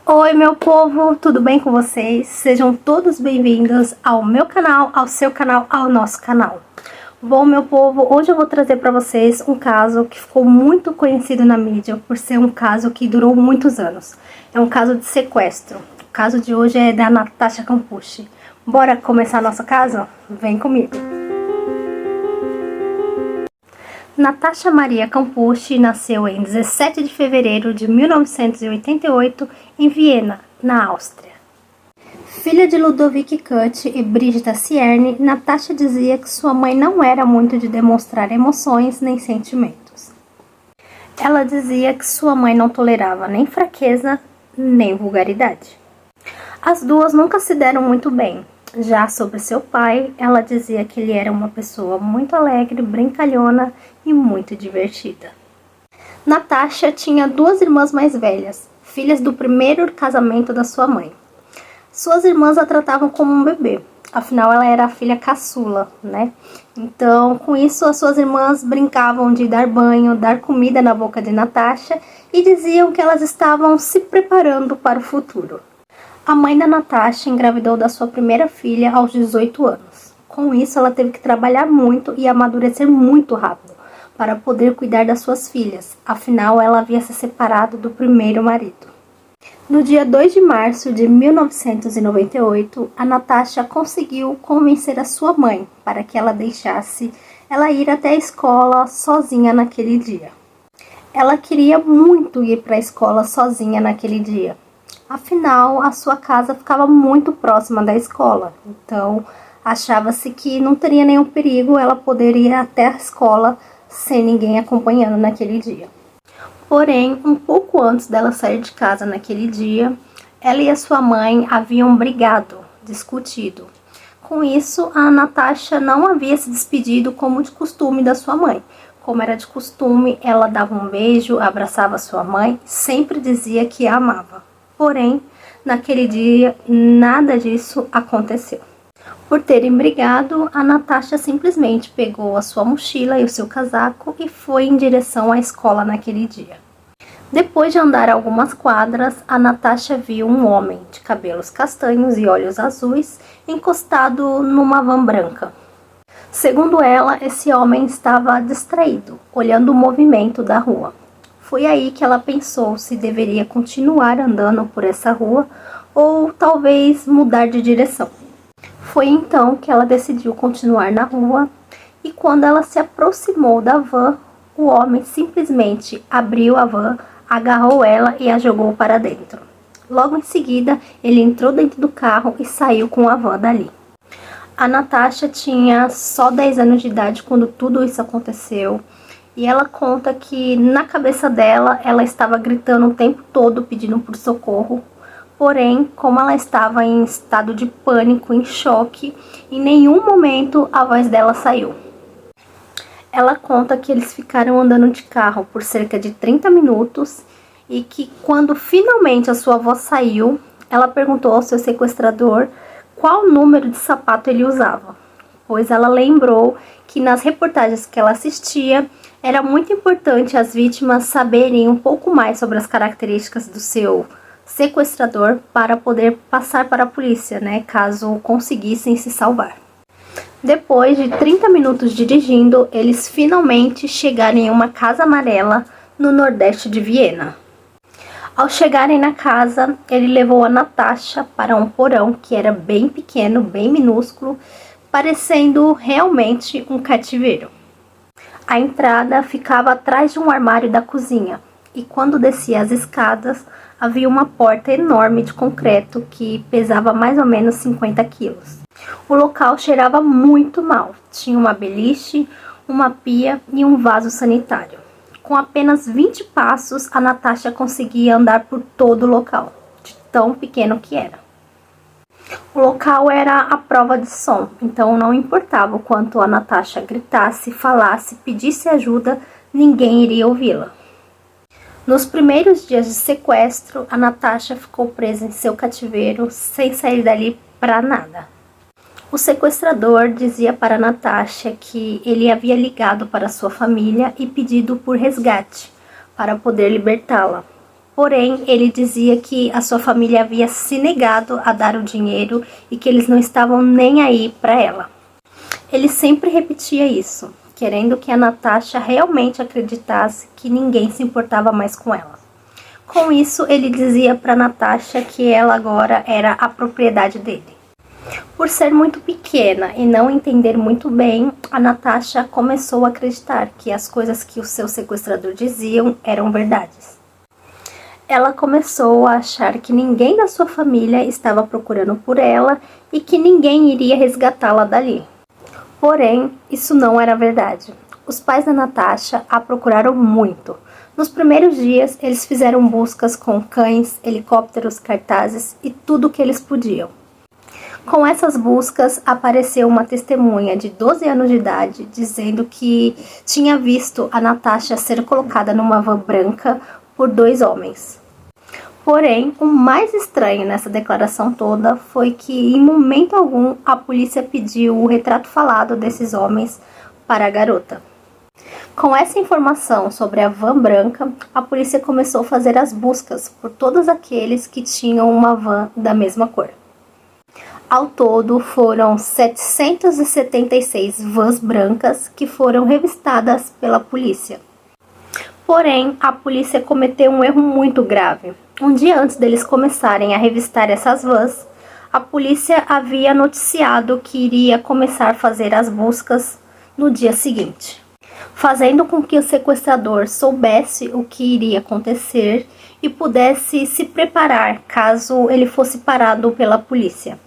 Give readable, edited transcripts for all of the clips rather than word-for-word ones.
Oi meu povo, tudo bem com vocês? Sejam todos bem-vindos ao meu canal, ao seu canal, ao nosso canal. Bom meu povo, hoje eu vou trazer para vocês um caso que ficou muito conhecido na mídia por ser um caso que durou muitos anos. É um caso de sequestro. O caso de hoje é da Natasha Campucci. Bora começar nosso caso? Vem comigo! Natasha Maria Campucci nasceu em 17 de fevereiro de 1988 em Viena, na Áustria. Filha de Ludovic Kutt e Brigitta Cierne, Natasha dizia que sua mãe não era muito de demonstrar emoções nem sentimentos. Ela dizia que sua mãe não tolerava nem fraqueza nem vulgaridade. As duas nunca se deram muito bem. Já sobre seu pai, ela dizia que ele era uma pessoa muito alegre, brincalhona e muito divertida. Natasha tinha duas irmãs mais velhas, filhas do primeiro casamento da sua mãe. Suas irmãs a tratavam como um bebê, afinal ela era a filha caçula, né? Então, com isso, as suas irmãs brincavam de dar banho, dar comida na boca de Natasha e diziam que elas estavam se preparando para o futuro. A mãe da Natasha engravidou da sua primeira filha aos 18 anos. Com isso, ela teve que trabalhar muito e amadurecer muito rápido para poder cuidar das suas filhas. Afinal, ela havia se separado do primeiro marido. No dia 2 de março de 1998, a Natasha conseguiu convencer a sua mãe para que ela deixasse ela ir até a escola sozinha naquele dia. Ela queria muito ir para a escola sozinha naquele dia. Afinal, a sua casa ficava muito próxima da escola, então achava-se que não teria nenhum perigo ela poder ir até a escola sem ninguém acompanhando naquele dia. Porém, um pouco antes dela sair de casa naquele dia, ela e a sua mãe haviam brigado, discutido. Com isso, a Natasha não havia se despedido como de costume da sua mãe. Como era de costume, ela dava um beijo, abraçava a sua mãe, sempre dizia que a amava. Porém, naquele dia, nada disso aconteceu. Por terem brigado, a Natasha simplesmente pegou a sua mochila e o seu casaco e foi em direção à escola naquele dia. Depois de andar algumas quadras, a Natasha viu um homem de cabelos castanhos e olhos azuis encostado numa van branca. Segundo ela, esse homem estava distraído, olhando o movimento da rua. Foi aí que ela pensou se deveria continuar andando por essa rua ou talvez mudar de direção. Foi então que ela decidiu continuar na rua e quando ela se aproximou da van, o homem simplesmente abriu a van, agarrou ela e a jogou para dentro. Logo em seguida, ele entrou dentro do carro e saiu com a van dali. A Natasha tinha só 10 anos de idade quando tudo isso aconteceu. E ela conta que na cabeça dela, ela estava gritando o tempo todo pedindo por socorro. Porém, como ela estava em estado de pânico, em choque, em nenhum momento a voz dela saiu. Ela conta que eles ficaram andando de carro por cerca de 30 minutos e que quando finalmente a sua voz saiu, ela perguntou ao seu sequestrador qual número de sapato ele usava. Pois ela lembrou que nas reportagens que ela assistia, era muito importante as vítimas saberem um pouco mais sobre as características do seu sequestrador para poder passar para a polícia, né, caso conseguissem se salvar. Depois de 30 minutos dirigindo, eles finalmente chegaram em uma casa amarela no nordeste de Viena. Ao chegarem na casa, ele levou a Natasha para um porão que era bem pequeno, bem minúsculo, parecendo realmente um cativeiro. A entrada ficava atrás de um armário da cozinha e quando descia as escadas havia uma porta enorme de concreto que pesava mais ou menos 50 quilos. O local cheirava muito mal, tinha uma beliche, uma pia e um vaso sanitário. Com apenas 20 passos, a Natasha conseguia andar por todo o local, de tão pequeno que era. O local era a prova de som, então não importava o quanto a Natasha gritasse, falasse, pedisse ajuda, ninguém iria ouvi-la. Nos primeiros dias de sequestro, a Natasha ficou presa em seu cativeiro sem sair dali para nada. O sequestrador dizia para Natasha que ele havia ligado para sua família e pedido por resgate para poder libertá-la. Porém, ele dizia que a sua família havia se negado a dar o dinheiro e que eles não estavam nem aí para ela. Ele sempre repetia isso, querendo que a Natasha realmente acreditasse que ninguém se importava mais com ela. Com isso, ele dizia para Natasha que ela agora era a propriedade dele. Por ser muito pequena e não entender muito bem, a Natasha começou a acreditar que as coisas que o seu sequestrador diziam eram verdades. Ela começou a achar que ninguém da sua família estava procurando por ela e que ninguém iria resgatá-la dali. Porém, isso não era verdade. Os pais da Natasha a procuraram muito. Nos primeiros dias, eles fizeram buscas com cães, helicópteros, cartazes e tudo o que eles podiam. Com essas buscas, apareceu uma testemunha de 12 anos de idade dizendo que tinha visto a Natasha ser colocada numa van branca por 2 homens. Porém, o mais estranho nessa declaração toda foi que, em momento algum, a polícia pediu o retrato falado desses homens para a garota. Com essa informação sobre a van branca, a polícia começou a fazer as buscas por todos aqueles que tinham uma van da mesma cor. Ao todo, foram 776 vans brancas que foram revistadas pela polícia. Porém, a polícia cometeu um erro muito grave. Um dia antes deles começarem a revistar essas vans, a polícia havia noticiado que iria começar a fazer as buscas no dia seguinte, fazendo com que o sequestrador soubesse o que iria acontecer e pudesse se preparar caso ele fosse parado pela polícia.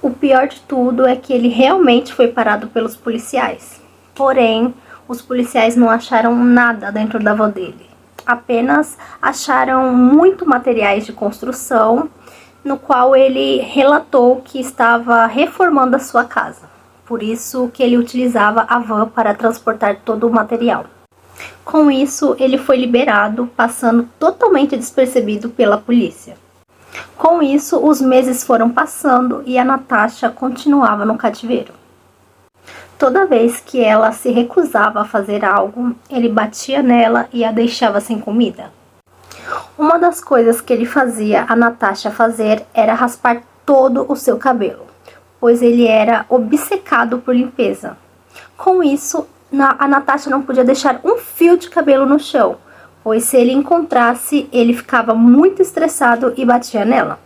O pior de tudo é que ele realmente foi parado pelos policiais. Porém, os policiais não acharam nada dentro da van dele. Apenas acharam muito materiais de construção, no qual ele relatou que estava reformando a sua casa. Por isso que ele utilizava a van para transportar todo o material. Com isso, ele foi liberado, passando totalmente despercebido pela polícia. Com isso, os meses foram passando e a Natasha continuava no cativeiro. Toda vez que ela se recusava a fazer algo, ele batia nela e a deixava sem comida. Uma das coisas que ele fazia a Natasha fazer era raspar todo o seu cabelo, pois ele era obcecado por limpeza. Com isso, a Natasha não podia deixar um fio de cabelo no chão, pois se ele encontrasse, ele ficava muito estressado e batia nela.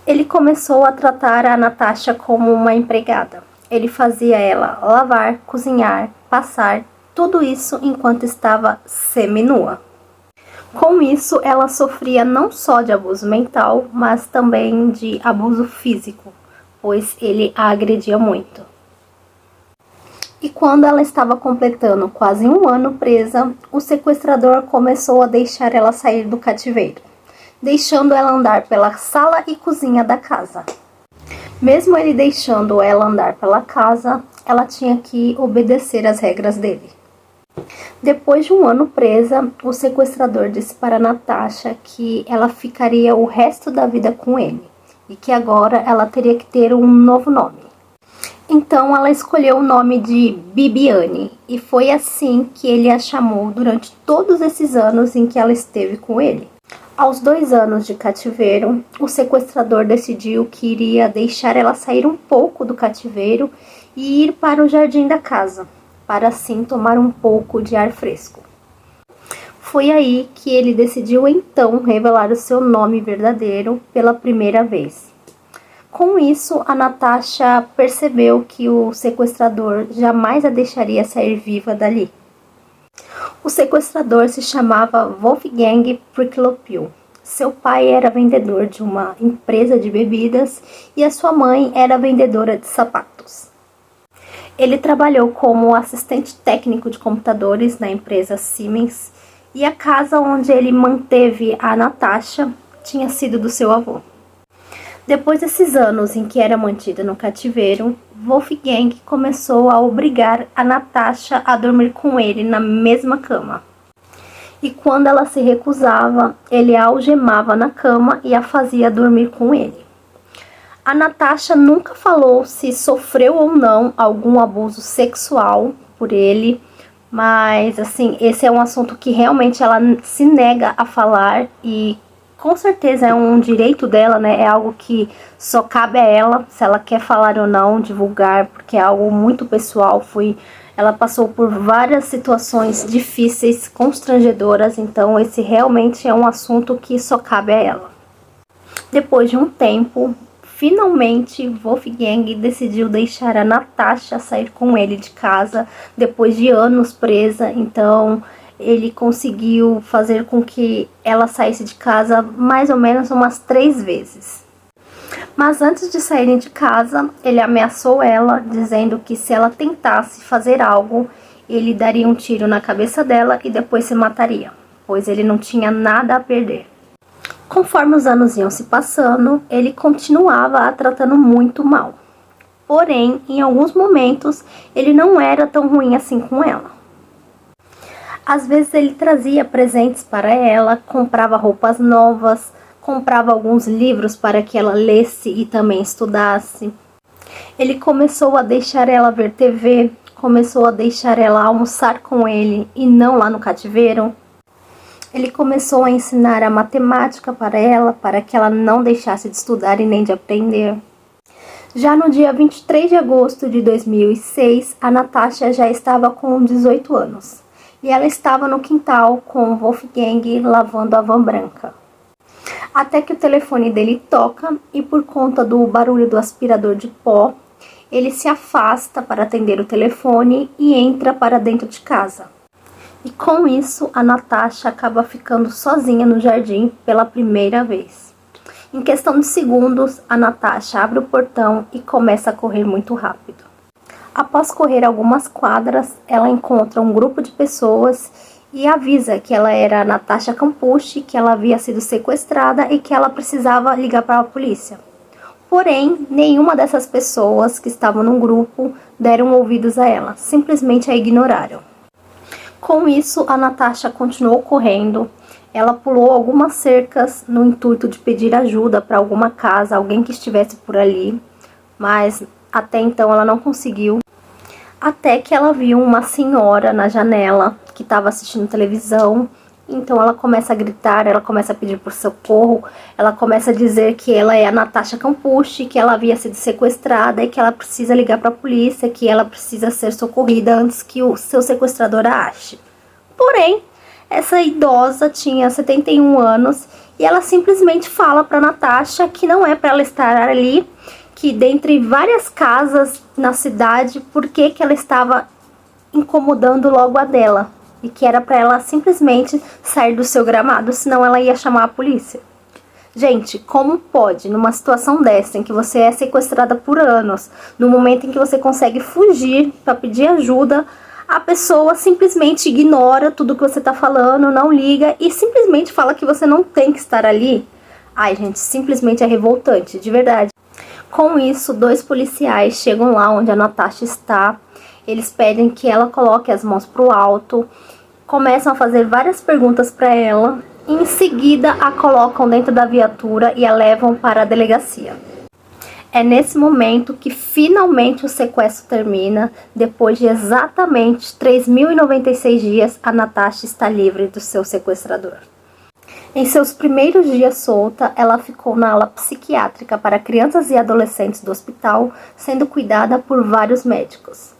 Ele começou a tratar a Natasha como uma empregada. Ele fazia ela lavar, cozinhar, passar, tudo isso enquanto estava seminua. Com isso, ela sofria não só de abuso mental, mas também de abuso físico, pois ele a agredia muito. E quando ela estava completando quase 1 ano presa, o sequestrador começou a deixar ela sair do cativeiro, deixando ela andar pela sala e cozinha da casa. Mesmo ele deixando ela andar pela casa, ela tinha que obedecer às regras dele. Depois de 1 ano presa, o sequestrador disse para Natasha que ela ficaria o resto da vida com ele e que agora ela teria que ter um novo nome. Então ela escolheu o nome de Bibiane e foi assim que ele a chamou durante todos esses anos em que ela esteve com ele. Aos 2 anos de cativeiro, o sequestrador decidiu que iria deixar ela sair um pouco do cativeiro e ir para o jardim da casa, para assim tomar um pouco de ar fresco. Foi aí que ele decidiu então revelar o seu nome verdadeiro pela primeira vez. Com isso, a Natasha percebeu que o sequestrador jamais a deixaria sair viva dali. O sequestrador se chamava Wolfgang Priklopil. Seu pai era vendedor de uma empresa de bebidas e a sua mãe era vendedora de sapatos. Ele trabalhou como assistente técnico de computadores na empresa Siemens e a casa onde ele manteve a Natasha tinha sido do seu avô. Depois desses anos em que era mantida no cativeiro, Wolfgang começou a obrigar a Natasha a dormir com ele na mesma cama. E quando ela se recusava, ele a algemava na cama e a fazia dormir com ele. A Natasha nunca falou se sofreu ou não algum abuso sexual por ele, mas assim, esse é um assunto que realmente ela se nega a falar e com certeza é um direito dela, né? É algo que só cabe a ela, se ela quer falar ou não, divulgar, porque é algo muito pessoal. Ela passou por várias situações difíceis, constrangedoras, então esse realmente é um assunto que só cabe a ela. Depois de um tempo, finalmente Wolfgang decidiu deixar a Natasha sair com ele de casa, depois de anos presa. Então ele conseguiu fazer com que ela saísse de casa mais ou menos umas 3 vezes. Mas antes de saírem de casa, ele ameaçou ela, dizendo que se ela tentasse fazer algo, ele daria um tiro na cabeça dela e depois se mataria, pois ele não tinha nada a perder. Conforme os anos iam se passando, ele continuava a tratando muito mal. Porém, em alguns momentos, ele não era tão ruim assim com ela. Às vezes ele trazia presentes para ela, comprava roupas novas, comprava alguns livros para que ela lesse e também estudasse. Ele começou a deixar ela ver TV, começou a deixar ela almoçar com ele e não lá no cativeiro. Ele começou a ensinar a matemática para ela, para que ela não deixasse de estudar e nem de aprender. Já no dia 23 de agosto de 2006, a Natasha já estava com 18 anos. E ela estava no quintal com Wolfgang lavando a van branca. Até que o telefone dele toca e, por conta do barulho do aspirador de pó, ele se afasta para atender o telefone e entra para dentro de casa. E com isso, a Natasha acaba ficando sozinha no jardim pela primeira vez. Em questão de segundos, a Natasha abre o portão e começa a correr muito rápido. Após correr algumas quadras, ela encontra um grupo de pessoas e avisa que ela era a Natasha Campucci, que ela havia sido sequestrada e que ela precisava ligar para a polícia. Porém, nenhuma dessas pessoas que estavam no grupo deram ouvidos a ela, simplesmente a ignoraram. Com isso, a Natasha continuou correndo. Ela pulou algumas cercas no intuito de pedir ajuda para alguma casa, alguém que estivesse por ali, mas até então ela não conseguiu. Até que ela viu uma senhora na janela que estava assistindo televisão. Então ela começa a gritar, ela começa a pedir por socorro, ela começa a dizer que ela é a Natasha Campucci, que ela havia sido sequestrada e que ela precisa ligar para a polícia, que ela precisa ser socorrida antes que o seu sequestrador a ache. Porém, essa idosa tinha 71 anos e ela simplesmente fala para Natasha que não é para ela estar ali, que dentre várias casas na cidade, por que ela estava incomodando logo a dela. E que era para ela simplesmente sair do seu gramado, senão ela ia chamar a polícia. Gente, como pode, numa situação dessa, em que você é sequestrada por anos, no momento em que você consegue fugir para pedir ajuda, a pessoa simplesmente ignora tudo que você tá falando, não liga e simplesmente fala que você não tem que estar ali? Ai, gente, simplesmente é revoltante, de verdade. Com isso, 2 policiais chegam lá onde a Natasha está. Eles pedem que ela coloque as mãos para o alto, começam a fazer várias perguntas para ela, e em seguida a colocam dentro da viatura e a levam para a delegacia. É nesse momento que finalmente o sequestro termina. Depois de exatamente 3.096 dias, a Natasha está livre do seu sequestrador. Em seus primeiros dias solta, ela ficou na ala psiquiátrica para crianças e adolescentes do hospital, sendo cuidada por vários médicos.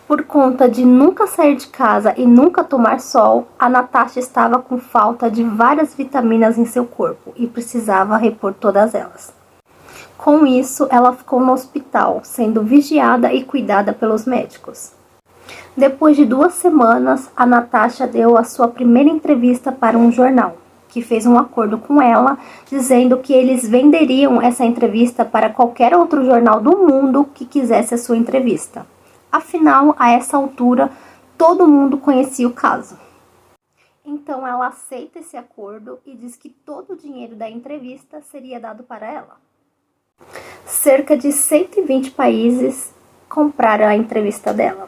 Por conta de nunca sair de casa e nunca tomar sol, a Natasha estava com falta de várias vitaminas em seu corpo e precisava repor todas elas. Com isso, ela ficou no hospital, sendo vigiada e cuidada pelos médicos. Depois de 2 semanas, a Natasha deu a sua primeira entrevista para um jornal, que fez um acordo com ela, dizendo que eles venderiam essa entrevista para qualquer outro jornal do mundo que quisesse a sua entrevista. Afinal, a essa altura, todo mundo conhecia o caso. Então ela aceita esse acordo e diz que todo o dinheiro da entrevista seria dado para ela. Cerca de 120 países compraram a entrevista dela.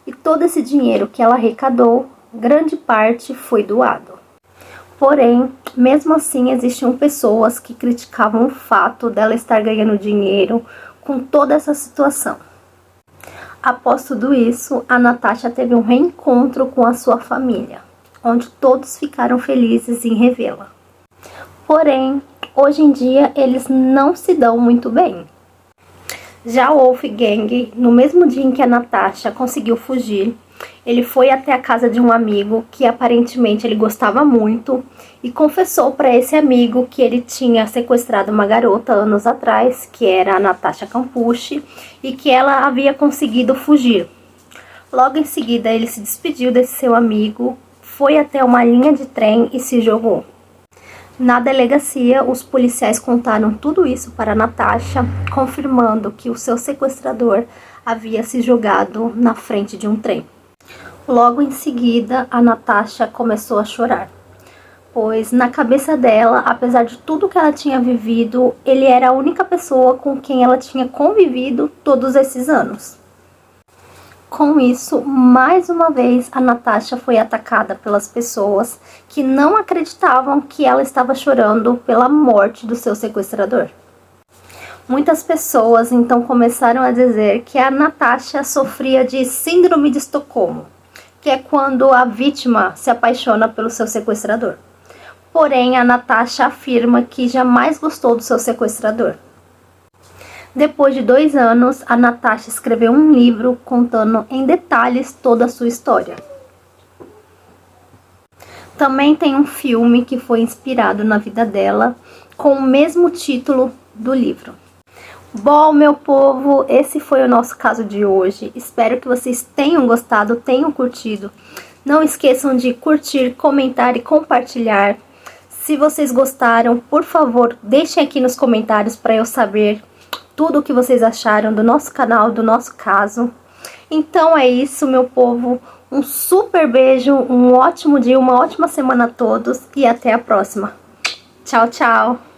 E todo esse dinheiro que ela arrecadou, grande parte foi doado. Porém, mesmo assim, existiam pessoas que criticavam o fato dela estar ganhando dinheiro com toda essa situação. Após tudo isso, a Natasha teve um reencontro com a sua família, onde todos ficaram felizes em revê-la. Porém, hoje em dia eles não se dão muito bem. Já o Wolfgang, no mesmo dia em que a Natasha conseguiu fugir, ele foi até a casa de um amigo que aparentemente ele gostava muito e confessou para esse amigo que ele tinha sequestrado uma garota anos atrás, que era a Natasha Campucci, e que ela havia conseguido fugir. Logo em seguida, ele se despediu desse seu amigo, foi até uma linha de trem e se jogou. Na delegacia, os policiais contaram tudo isso para Natasha, confirmando que o seu sequestrador havia se jogado na frente de um trem. Logo em seguida, a Natasha começou a chorar, pois na cabeça dela, apesar de tudo que ela tinha vivido, ele era a única pessoa com quem ela tinha convivido todos esses anos. Com isso, mais uma vez, a Natasha foi atacada pelas pessoas que não acreditavam que ela estava chorando pela morte do seu sequestrador. Muitas pessoas então começaram a dizer que a Natasha sofria de síndrome de Estocolmo, que é quando a vítima se apaixona pelo seu sequestrador. Porém, a Natasha afirma que jamais gostou do seu sequestrador. Depois de 2 anos, a Natasha escreveu um livro contando em detalhes toda a sua história. Também tem um filme que foi inspirado na vida dela, com o mesmo título do livro. Bom, meu povo, esse foi o nosso caso de hoje. Espero que vocês tenham gostado, tenham curtido. Não esqueçam de curtir, comentar e compartilhar. Se vocês gostaram, por favor, deixem aqui nos comentários para eu saber tudo o que vocês acharam do nosso canal, do nosso caso. Então é isso, meu povo. Um super beijo, um ótimo dia, uma ótima semana a todos e até a próxima. Tchau, tchau!